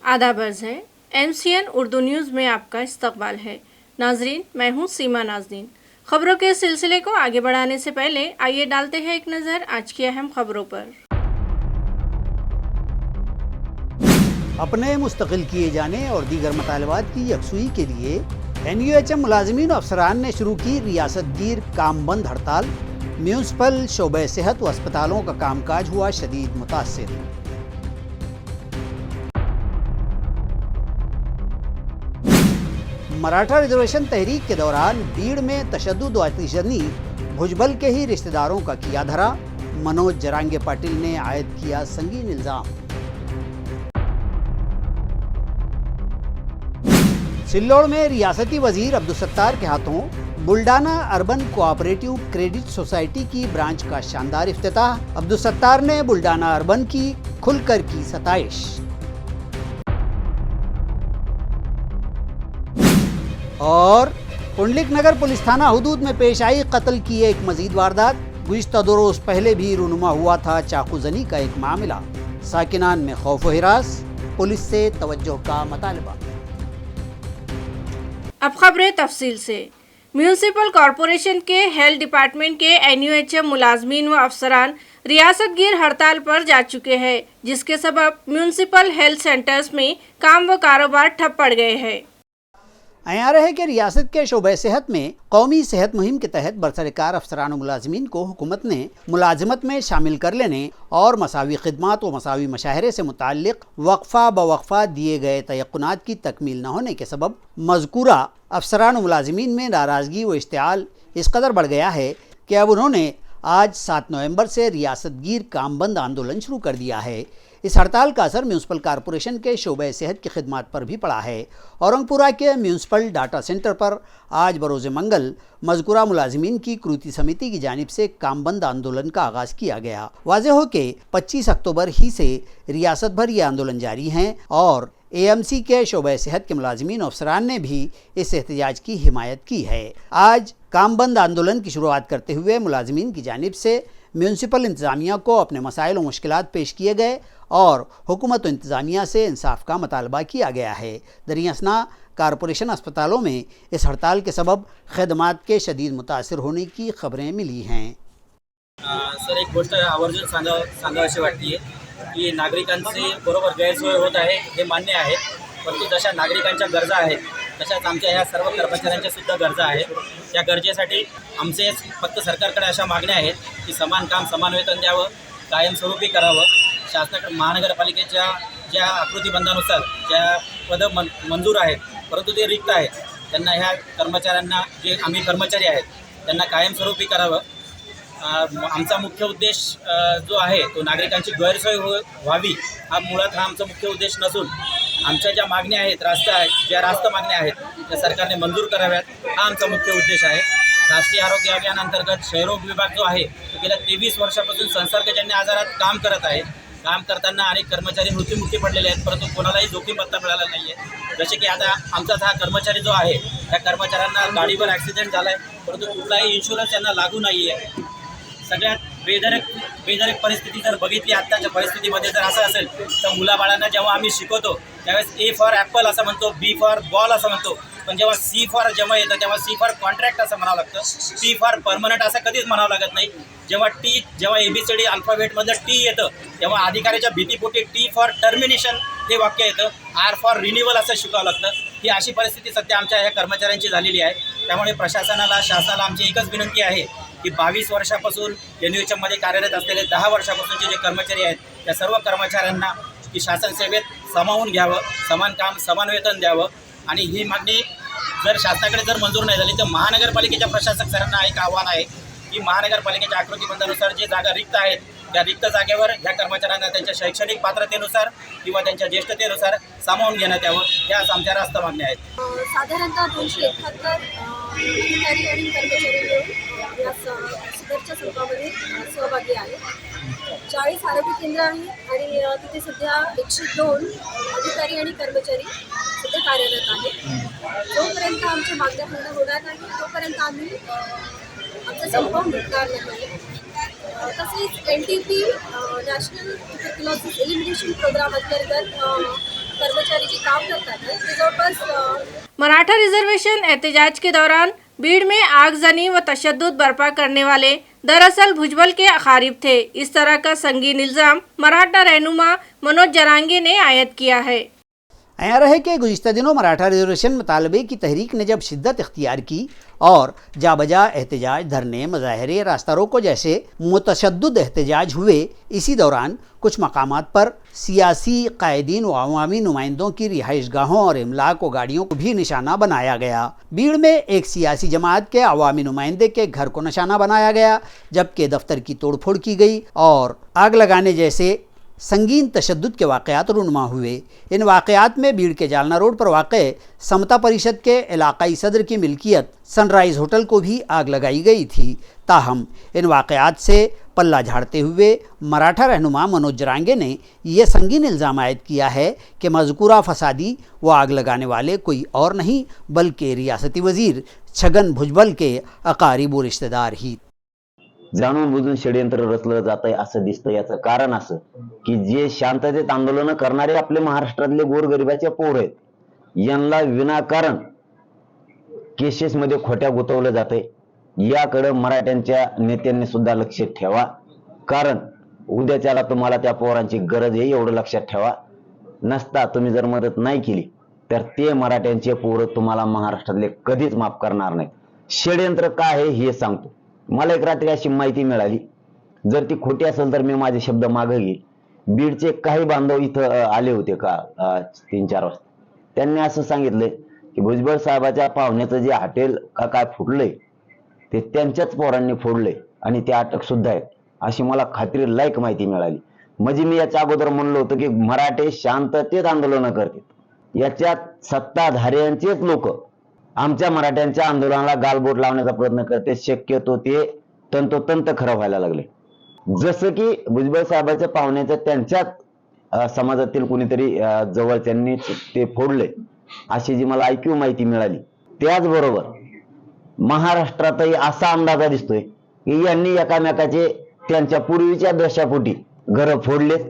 आदाब अर्ज़ है। MCN उर्दू न्यूज़ में आपका इस्तकबाल है। नाजरीन, मैं हूँ सीमा नाज़रीन। खबरों के सिलसिले को आगे बढ़ाने से पहले आइए डालते हैं एक नज़र आज की अहम खबरों पर। अपने मुस्तकिल किए जाने और दीगर मतालबात की यकसुई के लिए NUHM मुलाजमीन और अफसरान ने शुरू की रियासत गिर काम बंद हड़ताल। म्यूनसिपल शोबे सेहत व अस्पतालों का कामकाज हुआ शदीद मुतासिर। मराठा रिजर्वेशन तहरीक के दौरान भीड़ में तशद्दुद व आतिशबाजी, भुजबल के ही रिश्तेदारों का किया धरा। मनोज जरांगे पाटिल ने आयद किया संगीन इल्जाम। सिल्लोड़ में रियासती वजीर अब्दुल सत्तार के हाथों Buldhana urban cooperative credit society की ब्रांच का शानदार इफ्तिताह। अब्दुल सत्तार ने बुल्डाना अर्बन की खुलकर की सताइश। और पुंडलिक नगर पुलिस थाना हुदूद में पेश आई कत्ल की एक मजीद वारदात। गुज़िश्ता 2 रोज पहले भी रूनुमा हुआ था चाकूजनी का एक मामला। साकिनान में खौफ व हिरास, पुलिस से तवज्जो का मुतालबा। अब खबरें तफसील से। म्यूनसिपल कॉरपोरेशन के हेल्थ डिपार्टमेंट के NUHM मुलाजमीन व अफसरान रियासत गिर हड़ताल पर जा चुके हैं, जिसके सबब म्यूनसिपल हेल्थ सेंटर्स में काम व कारोबार ठप पड़ गए हैं। आया है कि रियासत के शोबे सेहत में कौमी सेहत मुहिम के तहत बरसरकार अफसरान व मुलाजमीन को हुकूमत ने मुलाजमत में शामिल कर लेने और मसावी खिदमात व मसावी मशाहरे से मुताल्लिक वक्फा बवक्फा दिए गए तयक्कुनात की तकमील न होने के सबब मज़कूरा अफसरान व मुलाजमीन में नाराज़गी व इश्तिआल इस कदर बढ़ गया है कि अब उन्होंने आज 7 नवंबर से रियासत गिर काम बंद आंदोलन शुरू कर दिया है। इस हड़ताल का असर म्यूनसिपल कॉरपोरेशन के शोबे सेहत की खिदमात पर भी पड़ा है। औरंगपुरा के म्यूनसिपल डाटा सेंटर पर आज बरोज़ मंगल मज़कूरा मुलाजमीन की कृति समिति की जानिब से काम बंद आंदोलन का आगाज़ किया गया। वाज़ेह हो कि 25 अक्टूबर ही से रियासत भर ये आंदोलन जारी हैं और AMC के शोबे सेहत के मुलाजमीन अफसरान ने भी इस एहतजाज की हिमायत की है। आज काम बंद आंदोलन की शुरुआत करते हुए मुलाजमीन की जानिब से म्यूनसिपल इंतज़ामिया को अपने मसाइल व मुश्किलात पेश किए गए और हुकूमत व इंतज़ामिया से इंसाफ का मुतालबा किया गया है। दरियासना कॉरपोरेशन अस्पतालों में इस हड़ताल के सबब खदमात के शदीद मुतासिर होने की खबरें मिली हैं। सर, एक गोष्ट आवर्जून सांगावीशी वाटते की नागरिकांची बरोबर गैरसोय होत आहे हे मान्य आहे, परंतु जशा नागरिकांच्या गरजा आहेत तशाच आमच्या ह्या सर्व कर्मचाऱ्यांच्या सुद्धा गरजा आहेत। त्या गरजेसाठी आमचे फक्त सरकारकडे अशा मागण्या आहेत की समान काम समान वेतन द्यावं, कायमस्वरूपी करावं। शासनाकडे महानगरपालिकेच्या ज्या आकृतीबंधानुसार ज्या पदं मंजूर आहेत परंतु ते रिक्त आहेत, त्यांना ह्या कर्मचाऱ्यांना जे आम्ही कर्मचारी आहेत त्यांना कायमस्वरूपी करावं। आमचा मुख्य उद्देश जो आहे तो नागरिकांची गैरसोय व्हावी हा मुळात आमचा मुख्य उद्देश नसून आमच्या ज्या मागण्या आहेत ज्या रास्त मागण्या आहेत त्या सरकारने मंजूर कराव्यात हा आमचा मुख्य उद्देश आहे। राष्ट्रीय आरोग्य अभियान अंतर्गत क्षयरोग विभाग जो आहे तो गेल्या 23 वर्षापासून संसर्गजन्य आजारात काम करत आहे। काम करताना अनेक कर्मचारी मृत्युमुखी पडलेले आहेत, परंतु कोणालाही जोखीम भत्ता मिळाला नाही आहे। जसे की आता आमचाच हा कर्मचारी जो आहे त्या कर्मचाऱ्यांना गाडीवर ॲक्सिडेंट झाला आहे, परंतु कुठलाही इन्शुरन्स यांना लागू नाही आहे। सगळ्यात बेधडक परिस्थिती जर बघितली आत्ताच्या परिस्थितीमध्ये जर असं असेल तर मुलाबाळांना जेव्हा आम्ही शिकवतो त्यावेळेस A फॉर ॲपल असं म्हणतो, B फॉर बॉल असं म्हणतो, पण जेव्हा C फॉर जेव्हा येतं तेव्हा C फॉर कॉन्ट्रॅक्ट असं म्हणावं लागतं, P फॉर परमनंट असं कधीच म्हणावं लागत नाही। जेव्हा ABCD अल्फाबेटमधलं T येतं तेव्हा अधिकाऱ्याच्या भीतीपोटी T फॉर टर्मिनेशन हे वाक्य येतं, R फॉर रिन्युअल असं शिकावं लागतं। ही अशी परिस्थिती सध्या आमच्या ह्या कर्मचाऱ्यांची झालेली आहे। त्यामुळे प्रशासनाला शासनाला आमची एकच विनंती आहे की 22 वर्षापासून NUHM मध्ये कार्यरत असलेले 10 वर्षापासूनचे जे कर्मचारी आहेत त्या सर्व कर्मचाऱ्यांना की शासन सेवेत सामावून घ्यावं, समान काम समान वेतन द्यावं। आणि ही मागणी जर शासनाकडे जर मंजूर नाही झाली तर महानगरपालिकेच्या प्रशासक सरांना एक आव्हान आहे की महानगरपालिकेच्या आकृतीबंधानुसार जे जागा रिक्त आहेत त्या रिक्त जागेवर ह्या कर्मचाऱ्यांना त्यांच्या शैक्षणिक पात्रतेनुसार किंवा त्यांच्या ज्येष्ठतेनुसार सामावून घेण्यात यावं, ह्याच आमच्या रास्त मागण्या आहेत। साधारणतः 271 अधिकारी आणि कर्मचारी या सदरच्या संपामध्ये सहभागी आहेत। 40 आरोग्य केंद्र आहे आणि तिथे सध्या 102 अधिकारी आणि कर्मचारी सध्या कार्यरत आहेत। जोपर्यंत आमच्या मागण्या पूर्ण होणार नाही तोपर्यंत आम्ही आमचा संप मिटणार नाही। तसेच NTP national tuberculosis elimination programme अंतर्गत कर्मचारी जात आहे. ते जवळपास मराठा रिजर्वेशन एहतजाज के दौरान भीड़ में आगजनी व तशद्दुद बर्पा करने वाले दरअसल भुजबल के अकारिब थे। इस तरह का संगीन इल्ज़ाम मराठा रहनुमा मनोज जरांगे ने आयद किया है। अयार है कि गुज़िश्ता दिनों मराठा रिजर्वेशन मुतालबे की तहरीक ने जब शिद्दत इख्तियार की और जाबजा एहतजाज, धरने, मुजाहरे, रास्ता रोको जैसे मुतशद्दुद एहतजाज हुए, इसी दौरान कुछ मकामात पर सियासी कायदीन व अवामी नुमाइंदों की रिहाइश गाहों और इमलाक व गाड़ियों को भी निशाना बनाया गया। भीड़ में एक सियासी जमात के अवामी नुमाइंदे के घर को निशाना बनाया गया, जबकि दफ्तर की तोड़फोड़ की गई और आग लगाने जैसे संगीन तशद्दुद के वाक़यात रूनुमा हुए। इन वाक़यात में भीड़ के जालना रोड पर वाक़ समता परिषद के इलाकाई सदर की मिल्कियत सनराइज़ होटल को भी आग लगाई गई थी। ताहम इन वाक़यात से पल्ला झाड़ते हुए मराठा रहनुमा मनोज जरांगे ने यह संगीन इल्ज़ाम आयद किया है कि मज़कूरा फसादी व आग लगाने वाले कोई और नहीं बल्कि रियासती वज़ीर छगन भुजबल के अकारीब व रिश्तेदार ही। जाणून बुजून षडयंत्र रचलं जात आहे असं दिसतं। याचं कारण असं की जे शांततेत आंदोलन करणारे आपले महाराष्ट्रातले गोरगरिबाचे पोर आहेत, यांना विनाकारण केसेस मध्ये खोट्या गुंतवलं जातंय। याकडे मराठ्यांच्या नेत्यांनी सुद्धा लक्ष ठेवा, कारण उद्याच्याला तुम्हाला त्या पोरांची गरज आहे, एवढं लक्षात ठेवा। नसता तुम्ही जर मदत नाही केली तर ते मराठ्यांचे पोर तुम्हाला महाराष्ट्रातले कधीच माफ करणार नाहीत। षडयंत्र काय आहे हे सांगतो। मला एक रात्री अशी माहिती मिळाली, जर ती खोटी असेल तर मी माझे शब्द मागे घेईल। बीडचे काही बांधव इथं आले होते का 3-4 वाजता। त्यांनी असं सांगितलं की भुजबळ साहेबाच्या पाहुण्याचं जे हॉटेल का काय फुटलंय ते त्यांच्याच पोरांनी फोडलंय आणि ते अटक सुद्धा आहेत, अशी मला खात्री लायक माहिती मिळाली। म्हणजे मी याच्या अगोदर म्हणलो होतो की मराठे शांततेत आंदोलन करतात, याच्यात सत्ताधाऱ्यांचेच लोक आमच्या मराठ्यांच्या आंदोलनाला गालबोट लावण्याचा प्रयत्न करते। शक्यतो ते तंतोतंत खरं व्हायला लागले। जसं की भुजबळ साहेबांच्या पाहुण्याच्या त्यांच्याच समाजातील कुणीतरी जवळच्यांनी ते फोडले, अशी जी मला ऐकीव माहिती मिळाली। त्याचबरोबर महाराष्ट्रातही असा अंदाजा दिसतोय की यांनी एकामेकाचे त्यांच्या पूर्वीच्या दशापोटी घर फोडलेत,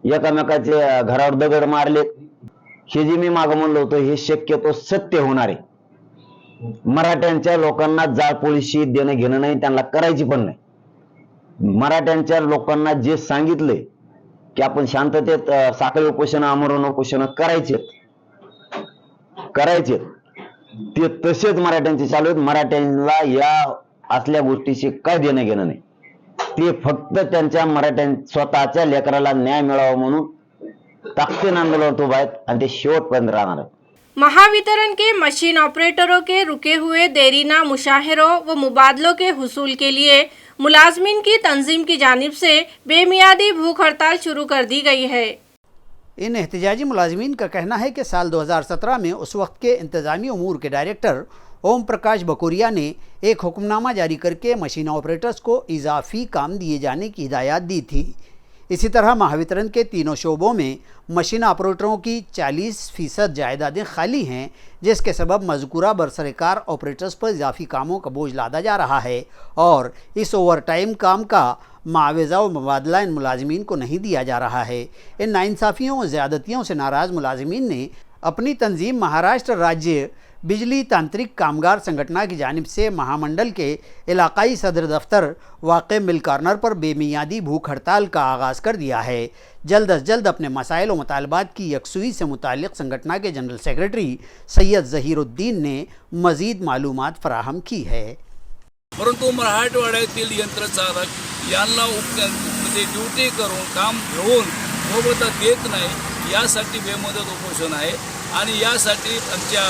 एकामेकाचे घरावर दगड मारलेत। हे जे मी मागं म्हणलं होतं हे शक्यतो सत्य होणार आहे। मराठ्यांच्या लोकांना जाळपोळीशी देणं घेणं नाही, त्यांना करायची पण नाही। मराठ्यांच्या लोकांना जे सांगितलंय की आपण शांततेत साखळी उपोषण, आमरण उपोषण करायचे ते तसेच मराठ्यांचे चालू आहेत। मराठ्यांना या असल्या गोष्टीशी काय देणं घेणं नाही, ते फक्त त्यांच्या मराठ्यां स्वतःच्या लेकराला न्याय मिळावा म्हणून ताकदीन आंदोलन उभा आहेत आणि ते शेवटपर्यंत राहणार आहेत। महावितरण के मशीन ऑपरेटरों के रुके हुए देरीना मुशाहिरों व मुबादलों के हुसूल के लिए मुलाजमीन की तंजीम की जानिब से बेमियादी भूख हड़ताल शुरू कर दी गई है। इन एहतजाजी मुलाजमीन का कहना है कि साल 2017 में उस वक्त के इंतजामी उमूर के डायरेक्टर ओम प्रकाश बकोरिया ने एक हुक्मनामा जारी करके मशीन ऑपरेटर्स को इजाफी काम दिए जाने की हिदायत दी थी। इसी तरह महावितरण के तीनों शोबों में मशीन ऑपरेटरों की 40% जायदादें खाली हैं, जिसके सबब मज़कूरा बरसरकार ऑपरेटर्स पर इजाफी कामों का बोझ लादा जा रहा है और इस ओवर टाइम काम का मुआवजा व मुबादला इन मुलाजमीन को नहीं दिया जा रहा है। इन नाइंसाफ़ियों व ज़्यादतियों से नाराज़ मुलाजमीन ने अपनी तंजीम महाराष्ट्र राज्य बिजली तांत्रिक कामगार संगठना की जानिब से महामंडल के इलाकाई सदर दफ्तर वाक़ मिल कॉर्नर पर बेमियादी भूख हड़ताल का आगाज़ कर दिया है। जल्द अज जल्द अपने मसाइल व मुतालबात की यकसुई से मुताल्लिक़ संगठना के जनरल सेक्रेटरी सैयद ज़हीरुद्दीन ने मज़ीद मालूमात फराहम की है। परंतु मराठवाड्यातील यंत्रचालक यांना म्हणजे ड्युटी करून काम घेऊन मोबदला देत नाही, यासाठी बेमुदत उपोषण आहे। आणि यासाठी आमच्या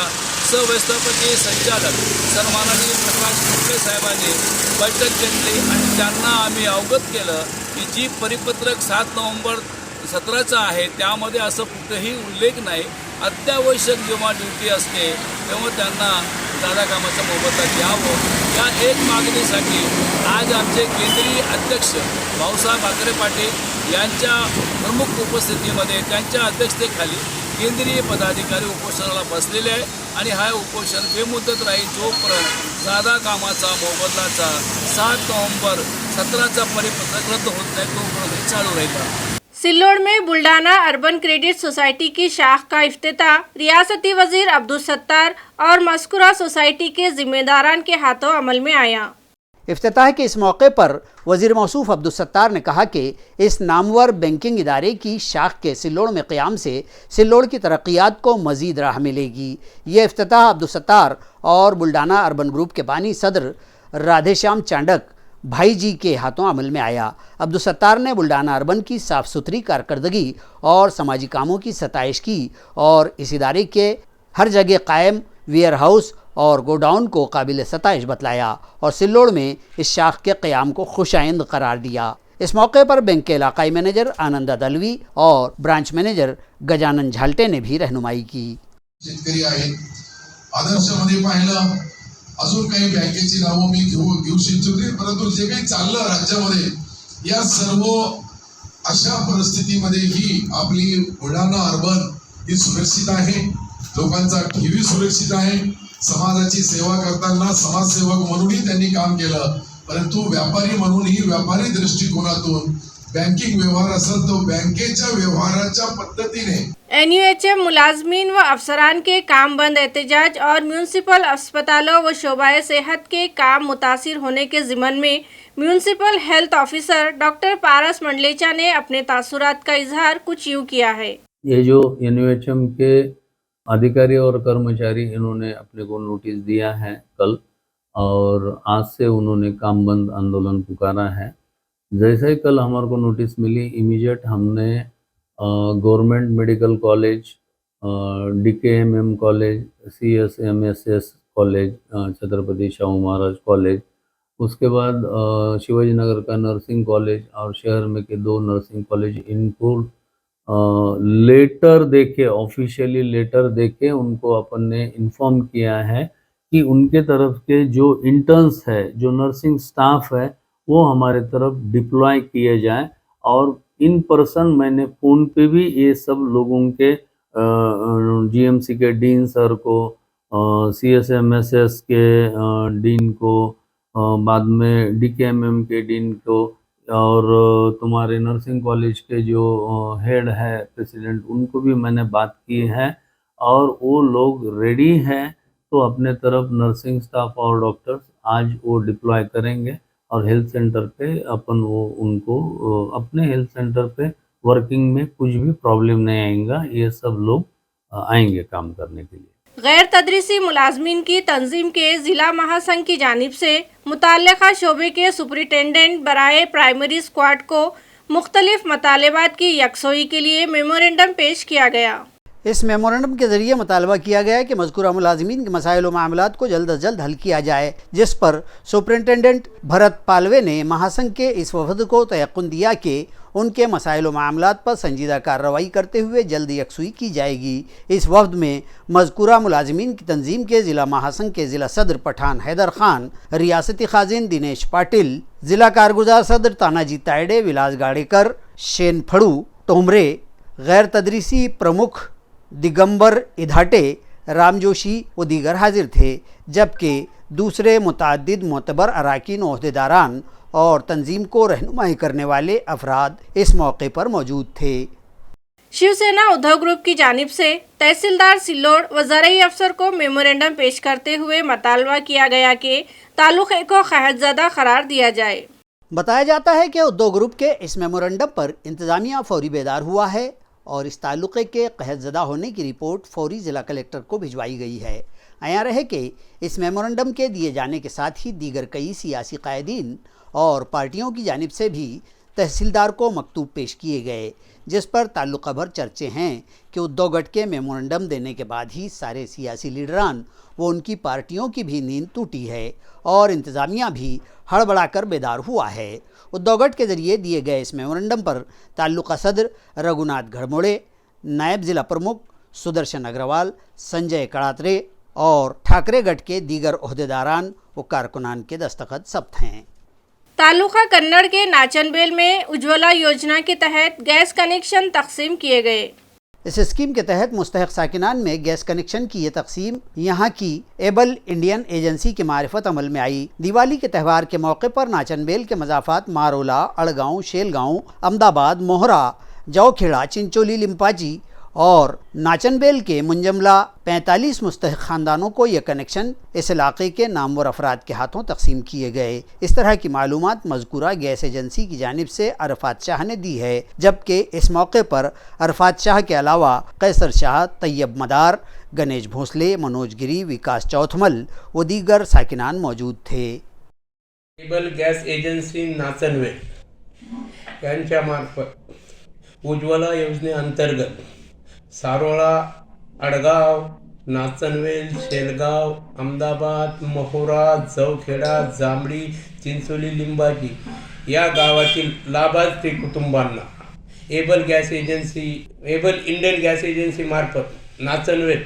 सहव्यवस्थापकीय संचालक सन्माननीय प्रकाश खोपडे साहेबांनी बैठक घेतली आणि त्यांना आम्ही अवगत केलं की जी परिपत्रक 7 नोव्हेंबर 17चं आहे त्यामध्ये असं कुठेही उल्लेख नाही। अत्यावश्यक जेव्हा ड्युटी असते तेव्हा त्यांना दादा कामाचा मोबदला द्यावं, या एक मागणीसाठी आज आमचे केंद्रीय अध्यक्ष भाऊसाहेब ठाकरे पाटील यांच्या प्रमुख उपस्थितीमध्ये त्यांच्या अध्यक्षतेखाली केंद्रीय पदाधिकारी उपोषणाला बसलेले आहे आणि हा उपोषण बेमुदत राहील जोपर्यंत दादा कामाचा मोबदलाचा 7 नोव्हेंबर 17चा परिपत्रक रद्द होत नाही तोपर्यंत चालू राहील। सिल्लोड में बुल्डाना अर्बन क्रेडिट सोसाइटी की शाख का इफ्तिताह रियासती वजीर अब्दुल सत्तार और मस्कुरा सोसाइटी के जिम्मेदारान के हाथों अमल में आया। इफ्तिताह के इस मौके पर वजीर मौसूफ अब्दुल सत्तार ने कहा कि इस नामवर बैंकिंग इदारे की शाख के सिल्लोड में क़याम से सिल्लोड की तरक्यात को मज़ीद राह मिलेगी। ये इफ्तिताह अब्दुल सत्तार और बुल्डाना अर्बन ग्रुप के बानी सदर राधेश्याम चांडक भाई जी के हाथों अमल में आया। अब्दुल सत्तार ने बुल्डाना अर्बन की साफ़ सुथरी कारकर्दगी और समाजी कामों की सताइश की और इस इदारे के हर जगह कायम वेयर हाउस और गोडाउन को काबिल सताइश बतलाया और सिल्लोड में इस शाख के क़याम को खुशाइंद करार दिया। इस मौके पर बैंक के इलाकाई मैनेजर आनंदा दलवी और ब्रांच मैनेजर गजानन झालटे ने भी रहनुमाई की। शेतकरी आहेत, आदर्शमध्ये पाहिलं अजून काही बँकेची नावं मी घेऊ इच्छित नाही, परंतु जे काही चाललं राज्यामध्ये या सर्व अशा परिस्थितीमध्ये ही आपली बुलढाणा अर्बन ही सुरक्षित आहे, लोकांचा ठेवी सुरक्षित आहे, समाजाची सेवा करताना समाजसेवक म्हणूनही त्यांनी काम केलं, परंतु व्यापारी म्हणूनही व्यापारी दृष्टिकोनातून बँकिंग व्यवहार असेल तो बँकेच्या व्यवहाराच्या पद्धतीने NUHM मुलाजमीन व अफसरान के काम बंद एहतजाज और म्यूनसिपल अस्पतालों व शोबाए सेहत के काम मुतासिर होने के ज़िमन में municipal health officer doctor Paras Mandlecha ने अपने तासुरात का इजहार कुछ यूँ किया है। ये जो NUHM के अधिकारी और कर्मचारी इन्होंने अपने को नोटिस दिया है कल, और आज से उन्होंने काम बंद आंदोलन पुकारा है। जैसे ही कल हमारे को नोटिस मिली, इमीडिएट हमने government medical college, DKMM college, CSMSS college, Chhatrapati Shahu Maharaj college, उसके बाद शिवाजी नगर का नर्सिंग कॉलेज और शहर में के 2 नर्सिंग कॉलेज, इनको लेटर देके, ऑफिशियली लेटर देके उनको अपन ने इन्फॉर्म किया है कि उनके तरफ के जो इंटर्न्स है, जो नर्सिंग स्टाफ है, वो हमारे तरफ डिप्लॉय किए जाए। और इन पर्सन मैंने फ़ोन पे भी ये सब लोगों के GMC के डीन सर को, CSMSS के डीन को, बाद में DKMM के डीन को और तुम्हारे नर्सिंग कॉलेज के जो हेड है प्रेसिडेंट, उनको भी मैंने बात की है और वो लोग रेडी हैं। तो अपने तरफ नर्सिंग स्टाफ और डॉक्टर्स आज वो डिप्लॉय करेंगे और हेल्थ सेंटर पे अपन वो उनको अपने हेल्थ सेंटर पे वर्किंग में कुछ भी प्रॉब्लम नहीं आएगा, ये सब लोग आएंगे काम करने के लिए। गैर तदरीसी मुलाजमीन की तंजीम के जिला महासंघ की जानिब से मुताल्लिका शोबे के सुपरिटेंडेंट बराए प्राइमरी स्क्वाड को मुख्तलिफ मतालेबात की यकसोई के लिए मेमोरेंडम पेश किया गया। इस मेमोरेंडम के जरिए मुतालबा किया गया है कि मज़कूरा मुलाजिमीन के मसाइल व मामलात को जल्द अज जल्द हल किया जाए, जिस पर सुपरिटेंडेंट भरत पालवे ने महासंघ के इस वफद को तयक़ुन दिया कि उनके मसाइल व मामलात पर संजीदा कार्रवाई करते हुए जल्द यकसुई की जाएगी। इस वफद में मज़कूरा मुलाजिमीन की तंजीम के ज़िला महासंघ के ज़िला सदर पठान हैदर खान, रियासती खाजिन दिनेश पाटिल, ज़िला कारगुजार सदर तानाजी तायडे, विलास गाड़ेकर, शेन फड़ू, टोमरे, गैर तदरीसी प्रमुख दिगंबर इधाटे, राम जोशी व दीगर हाजिर थे, जबकि दूसरे मुतअद्दिद मोतबर अराकीन ओहदेदारान और तंजीम को रहनुमाई करने वाले अफराद इस मौके पर मौजूद थे। शिवसेना उद्धव ग्रुप की जानिब से तहसीलदार सिल्लोड व ज़राई अफसर को मेमोरेंडम पेश करते हुए मुतालबा किया गया कि तालुक़े को क़हतज़दा करार दिया जाए। बताया जाता है कि उद्धव ग्रुप के इस मेमोरेंडम पर इंतज़ामिया फौरी बेदार हुआ है और इस ताल्लुक़े के क़हतज़दा होने की रिपोर्ट फौरी ज़िला कलेक्टर को भिजवाई गई है। आया रहे कि इस मेमोरेंडम के दिए जाने के साथ ही दीगर कई सियासी कायदीन और पार्टियों की जानिब से भी तहसीलदार को मकतूब पेश किए गए, जिस पर ताल्लुक़ भर चर्चे हैं कि उद्धव गठ के मेमोरेंडम देने के बाद ही सारे सियासी लीडरान व उनकी पार्टियों की भी नींद टूटी है और इंतज़ामिया भी हड़बड़ाकर बेदार हुआ है। उद्धव गठ के जरिए दिए गए इस मेमोरेंडम पर ताल्लुका सदर रघुनाथ घड़मोड़े, नायब ज़िला प्रमुख सुदर्शन अग्रवाल, संजय कड़ात्रे और ठाकरे गठ के दीगर ओहदेदारान व कारकुनान के दस्तखत सब्त हैं। तालुका कन्नड़ के नाचनबेल में उज्ज्वला योजना के तहत गैस कनेक्शन तकसीम किए गए। इस स्कीम के तहत मुस्तहक साकिनान में गैस कनेक्शन की ये तकसीम यहाँ की एबल इंडियन एजेंसी की मारिफत अमल में आई। दिवाली के त्यौहार के मौके पर नाचनबेल के मज़ाफ़ात मारोला, अड़गांव, शेलगांव, अहमदाबाद, मोहरा, जौखेड़ा, चिंचोली, लिम्पाजी और नाचनबेल के मुंजमला 45 मुस्तहिक खानदानों को यह कनेक्शन इस इलाके के नामवर अफराद के हाथों तकसीम किए गए। इस तरह की मालूमात मज़कूरा गैस एजेंसी की जानिब से अरफात शाह ने दी है, जबकि इस मौके पर अरफात शाह के अलावा कैसर शाह, तैयब मदार, गणेश भोसले, मनोज गिरी, विकास चौथमल व दीगर साकिनान मौजूद थे। केबल गॅस एजन्सी नाचनवेल यांच्या मार्फत उज्ज्वला योजनेअंतर्गत सारोळा, अडगाव, नाचनवेल, शेलगाव, अहमदाबाद, महोरा, जौखेडा, जांभळी, चिंचोली, लिंबाजी या गावातील लाभार्थी कुटुंबांना एबल इंडियन गॅस एजन्सी मार्फत नाचनवेल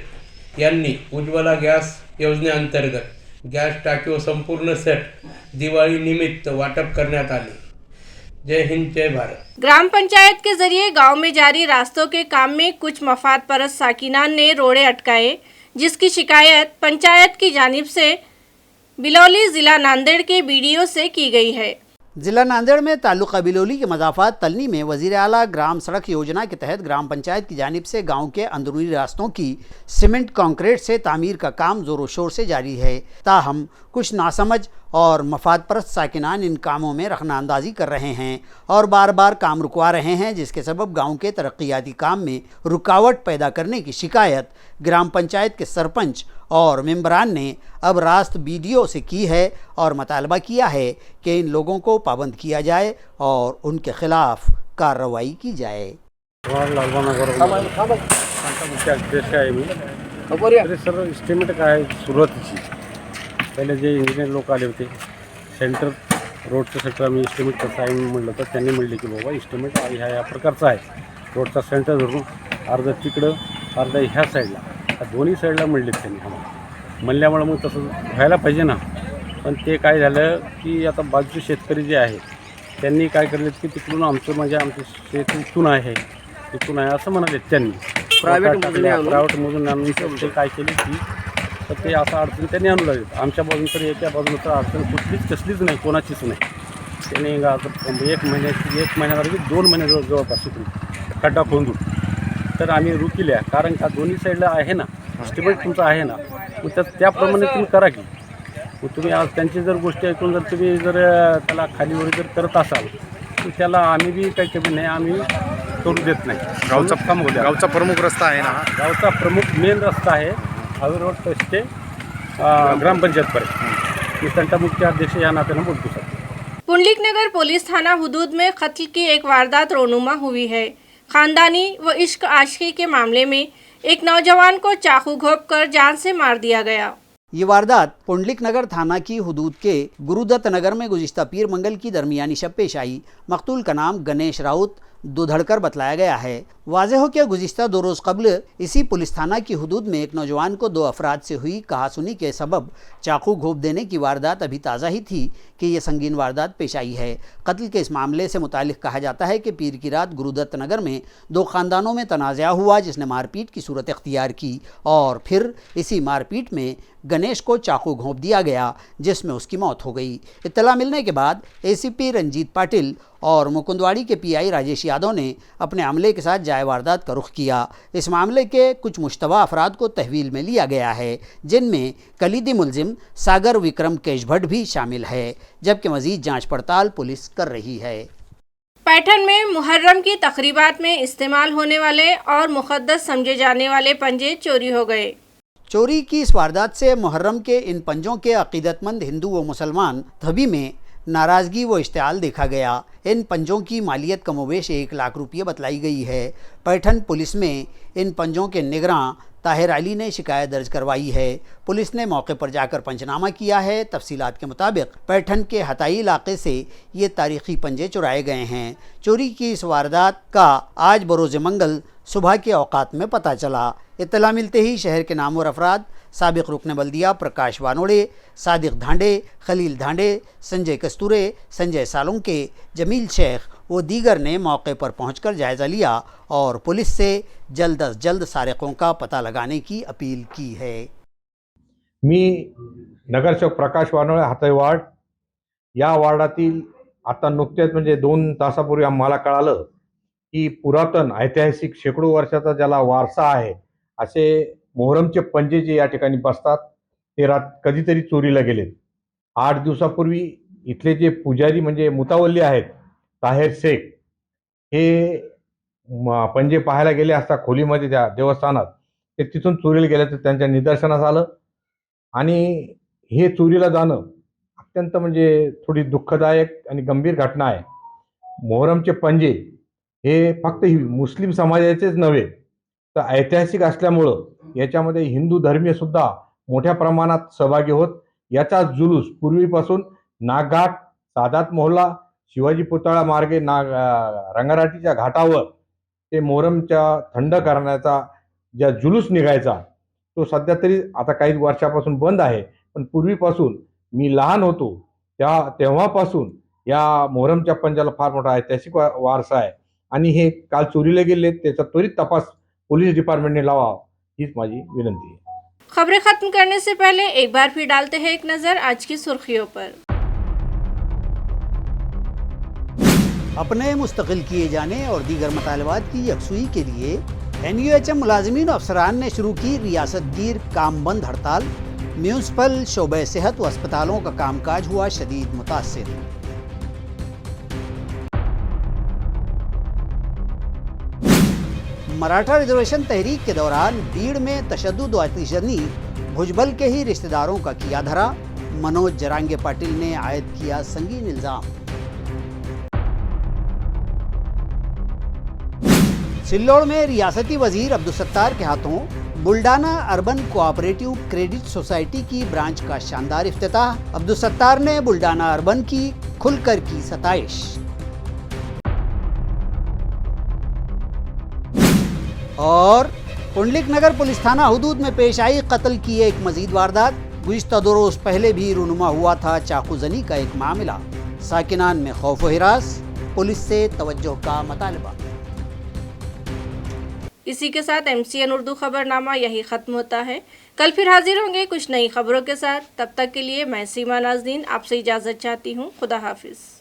यांनी उज्ज्वला गॅस योजनेअंतर्गत गॅस टाकी व संपूर्ण सेट दिवाळी निमित्त वाटप करण्यात आले। जय हिंद, जय भारत। ग्राम पंचायत के जरिए गांव में जारी रास्तों के काम में कुछ मफाद परस्त साकिनान ने रोड़े अटकाए, जिसकी शिकायत पंचायत की जानिब से बिलौली जिला नांदेड़ के बीडीओ से की गई है। जिला नांदेड़ में तालुका बिलौली के मज़ाफ़ात तलनी में वज़ीर आला ग्राम सड़क योजना के तहत ग्राम पंचायत की जानिब से गांव के अंदरूनी रास्तों की सीमेंट कंक्रीट से तामीर का काम ज़ोरों शोर से जारी है। ताहम कुछ नासमझ और मफाद परस्त साकिनान इन कामों में रखनाअंदाज़ी कर रहे हैं और बार बार काम रुकवा रहे हैं, जिसके सबब गांव के तरक्याती काम में रुकावट पैदा करने की शिकायत ग्राम पंचायत के सरपंच और मेंबरान ने अब रास्त बीडीओ से की है और मुतालबा किया है कि इन लोगों को पाबंद किया जाए और उनके खिलाफ कार्रवाई की जाए। सर्व इस्टिमेट काय सुरुवातीची पहिले जे इंजिनियर लोक आले होते सेंटर रोडचं सेंटर आम्ही इस्टिमेट कसं आहे म्हणलं तर त्यांनी म्हणले की बाबा इस्टिमेट ह्या प्रकारचा आहे, रोडचा सेंटर धरून अर्धा तिकडं अर्धा ह्या साईडला दोन्ही साईडला म्हणलेत त्यांनी आम्हाला म्हणल्यामुळे मग तसं व्हायला पाहिजे ना। पण ते काय झालं की आता बाजूचे शेतकरी जे आहेत त्यांनी काय केलं की तिकडून आमचं शेत इथून आहे असं म्हणाले त्यांनी प्रायव्हेटमधून आणून ते काय केले की तर ते असं अडचण त्यांनी आणू लागले। आमच्या बाजून तर एका बाजून तर अडचण कसलीच नाही, कोणाचीच नाही। त्यांनी एक महिन्यावरती 2 महिने जवळपास तिकडून खड्डा खोदून तर आम्ही रुकिल्या, कारण का दोन्ही साईडला आहे ना इस्टिमेट तुमचं आहे ना, मग त्याप्रमाणे तुम्ही करा की मग तुम्ही आज त्यांची जर गोष्टी ऐकून जर तुम्ही जर त्याला खालीवर जर करत असाल तर त्याला आम्ही बी काही कमी नाही, आम्ही करू देत नाही। गावचा प्रमुख रस्ता आहे ना, गावचा प्रमुख मेन रस्ता आहे हावे रोड ते ग्रामपंचायतपर्यंत। मी तंटा मुख्य अध्यक्ष या नात्यानं बोलतो सर। पुंडलिक नगर पुलिस थाना हुदूद में कत्ल की एक वारदात रोनुमा हुई है। खानदानी व इश्क आशिकी के मामले में एक नौजवान को चाकू घोंपकर जान से मार दिया गया। ये वारदात पुंडलिक नगर थाना की हुदूद के गुरुदत्त नगर में गुज़िश्ता पीर मंगल की दरमियानी शब पेश आई। मकतूल का नाम गणेश राउत दुधड़कर बतलाया गया है। वाज़ेह हो कि गुज़िश्ता 2 रोज़ कबल इसी पुलिस थाना की हुदूद में एक नौजवान को 2 अफराद से हुई कहासुनी के सबब चाकू घोंप देने की वारदात अभी ताज़ा ही थी कि यह संगीन वारदात पेश आई है। कत्ल के इस मामले से मुतालिक कहा जाता है कि पीर की रात गुरुदत्त नगर में 2 ख़ानदानों में तनाज़ा हुआ, जिसने मारपीट की सूरत इख्तियार की और फिर इसी मारपीट में गणेश को चाकू घोंप दिया गया, जिसमें उसकी मौत हो गई। इत्तला मिलने के बाद एसीपी रंजीत पाटिल और मुकुंदवाड़ी के पीआई राजेश यादव ने अपने अमले के साथ जाए वारदात का रुख किया। इस मामले के कुछ मुश्तबा अफराद को तहवील में लिया गया है, जिनमें कलीदी मुलजिम सागर विक्रम केश भट्ट भी शामिल है, जबकि मजीद जांच पड़ताल पुलिस कर रही है। पैठन में मुहर्रम की तकरीबात में इस्तेमाल होने वाले और मुक़द्दस समझे जाने वाले पंजे चोरी हो गए। चोरी की इस वारदात से मुहर्रम के इन पंजों के अकीदतमंद हिंदू व मुसलमान धबी में नाराज़गी व इश्तिआल देखा गया। इन पंजों की मालियत कमोवेश 1 लाख रुपये बतलाई गई है। पैठन पुलिस में इन पंजों के निगरान ताहिर अली ने शिकायत दर्ज करवाई है। पुलिस ने मौके पर जाकर पंचनामा किया है। तफसीलात के मुताबिक पैठन के हताई इलाके से ये तारीखी पंजे चुराए गए हैं। चोरी की इस वारदात का आज बरोज़ मंगल सुबह के औकात में पता चला। इत्तला मिलते ही शहर के नामवर अफराद साबिक रुकन बल्दिया प्रकाश वानोड़े, सादिक धांडे, खलील धांडे, संजय कस्तूरे, संजय सालुंके, जमील शेख व दीगर ने मौके पर पहुंचकर जायज़ा लिया और पुलिस से जल्द अज जल्द सारिकों का पता लगाने की अपील की है। मी नगरसेवक प्रकाश वानोळे हातई वार्ड या वार्डातील आता नुकतेच म्हणजे 2 तासापूर्वी आम्हाला कळालं की पुरातन ऐतिहासिक शेकडो वर्षाचा ज्याला वारसा आहे असे मोहरमचे पंजे जे या ठिकाणी बसतात ते कधीतरी चोरीला गेलेत. 8 दिवसापूर्वी इथले जे पुजारी म्हणजे मुतावल्ली आहेत ताहेर शेख हे पंजे पाहायला गेले असता खोलीमध्ये त्या देवस्थानात ते तिथून चोरीला गेल्याचं त्यांच्या निदर्शनास आलं आणि हे चोरीला जाणं अत्यंत म्हणजे थोडी दुःखदायक आणि गंभीर घटना आहे. मोहरमचे पंजे हे फक्त मुस्लिम समाजाचेच नव्हे तर ऐतिहासिक असल्यामुळं याच्यामध्ये हिंदू धर्मीय सुद्धा मोठ्या प्रमाणात सहभागी होत. याचा जुलूस पूर्वीपासून नागघाट, सादात मोहल्ला, शिवाजी पुतळा मार्गे रंगाराटीच्या घाटावर ते मोहरमच्या थंड करण्याचा ज्या जुलूस निघायचा तो सध्या तरी आता काही वर्षापासून बंद आहे, पण पूर्वीपासून मी लहान होतो तेव्हापासून या मोहरमच्या पंजाला फार मोठा ऐतिहासिक वारसा आहे आणि हे काल चोरीला गेले त्याचा त्वरित तपास पुलिस डिपार्टमेंटने लावा हीच माझी विनंती आहे. खबरें खत्म करने से पहले एक बार फिर डालते हैं एक नजर आज की सुर्खियों पर। अपने मुस्तकिल किए जाने और दीगर मतलबात की यकसुई के लिए NUHM मुलाजमीन अफसरान ने शुरू की रियासत गिर काम बंद हड़ताल। म्यूनसिपल शोबे सेहत व अस्पतालों का कामकाज हुआ शदीद मुतासिर। मराठा रिजर्वेशन तहरीक के दौरान भीड़ में तशद्दुद व आतिशजनी भुजबल के ही रिश्तेदारों का किया धरा। मनोज जरांगे पाटिल ने आयद किया संगीन इल्जाम। सिल्लोड़ में रियासती वजीर अब्दुल सत्तार के हाथों Buldhana urban cooperative credit society की ब्रांच का शानदार इफ्तिताह। अब्दुल सत्तार ने बुल्डाना अर्बन की खुलकर की सताइश। और कुंडलिक नगर पुलिस थाना हुदूद में पेश आई कत्ल की एक मजीद वारदात। गुज़िश्ता 2 रोज पहले भी रूनुमा हुआ था चाकूजनी का एक मामला। साकिनान में खौफ व हिरास, पुलिस से तवज्जो का मुतालबा। इसी के साथ MCN उर्दू खबरनामा यही खत्म होता है। कल फिर हाजिर होंगे कुछ नई खबरों के साथ। तब तक के लिए मैं सीमा नाज़रीन आपसे इजाज़त चाहती हूँ। खुदा हाफिज़।